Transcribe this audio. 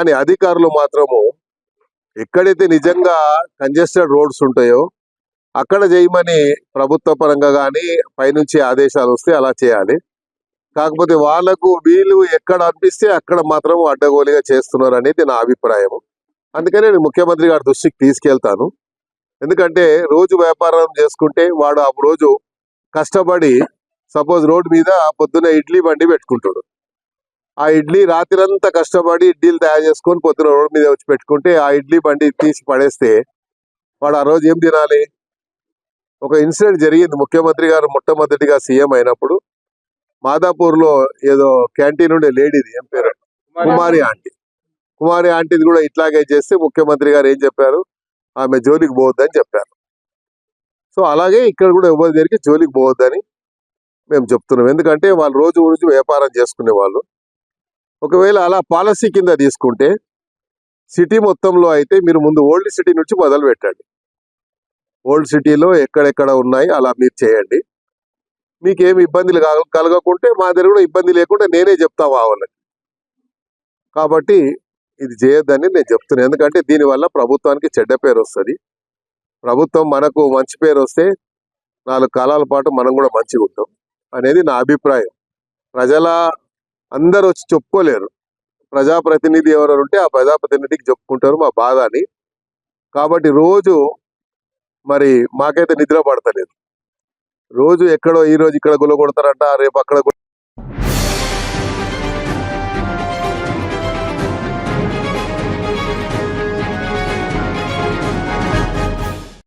కానీ అధికారులు మాత్రము ఎక్కడైతే నిజంగా కంజెస్టెడ్ రోడ్స్ ఉంటాయో అక్కడ చేయమని ప్రభుత్వ పరంగా కానీ పైనుంచి ఆదేశాలు వస్తే అలా చేయాలి. కాకపోతే వాళ్ళకు వీళ్ళు ఎక్కడ అనిపిస్తే అక్కడ మాత్రం అడ్డగోలుగా చేస్తున్నారు అనేది నా అభిప్రాయం. అందుకనే నేను ముఖ్యమంత్రి గారి దృష్టికి తీసుకెళ్తాను. ఎందుకంటే రోజు వ్యాపారం చేసుకుంటే వాడు ఆ రోజు కష్టపడి సపోజ్ రోడ్ మీద పొద్దున్న ఇడ్లీ బండి పెట్టుకుంటాడు. ఆ ఇడ్లీ రాత్రంతా కష్టపడి ఇడ్లీలు తయారు చేసుకొని పొద్దున రోడ్ మీద వచ్చి పెట్టుకుంటే ఆ ఇడ్లీ బండి తీసి పడేస్తే వాడు ఆ రోజు ఏం తినాలి? ఒక ఇన్సిడెంట్ జరిగింది. ముఖ్యమంత్రి గారు మొట్టమొదటిగా సీఎం అయినప్పుడు మాదాపూర్లో ఏదో క్యాంటీన్ ఉండే లేడీది, ఏం పేరు, కుమారి ఆంటీది కూడా ఇట్లాగే చేస్తే ముఖ్యమంత్రి గారు ఏం చెప్పారు? ఆమె జోలికి పోవద్దని చెప్పారు. సో అలాగే ఇక్కడ కూడా ఎవరి దగ్గరికి జోలికి పోవద్దని మేము చెప్తున్నాం. ఎందుకంటే వాళ్ళు రోజు రోజు వ్యాపారం చేసుకునే వాళ్ళు. ఒకవేళ అలా పాలసీ కింద తీసుకుంటే సిటీ మొత్తంలో అయితే మీరు ముందు ఓల్డ్ సిటీ నుంచి మొదలు పెట్టండి. ఓల్డ్ సిటీలో ఎక్కడెక్కడ ఉన్నాయి అలా మీరు చేయండి. మీకు ఏమి ఇబ్బందులు కలగకుంటే మా దగ్గర కూడా ఇబ్బంది లేకుండా నేనే చెప్తా వాళ్ళకి. కాబట్టి ఇది చేయొద్దని నేను చెప్తున్నాను. ఎందుకంటే దీనివల్ల ప్రభుత్వానికి చెడ్డ పేరు వస్తుంది. ప్రభుత్వం మనకు మంచి పేరు వస్తే 4 కాలాల పాటు మనం కూడా మంచిగా ఉంటాం అనేది నా అభిప్రాయం. ప్రజల అందరూ వచ్చి చెప్పుకోలేరు. ప్రజాప్రతినిధి ఎవరు ఉంటే ఆ ప్రజాప్రతినిధికి చెప్పుకుంటారు మా బాధ అని. కాబట్టి రోజు మరి మాకైతే నిద్ర పడతలేదు. రోజు ఎక్కడో ఈ రోజు ఇక్కడ గుల్ల కొడతారంట, రేపు అక్కడ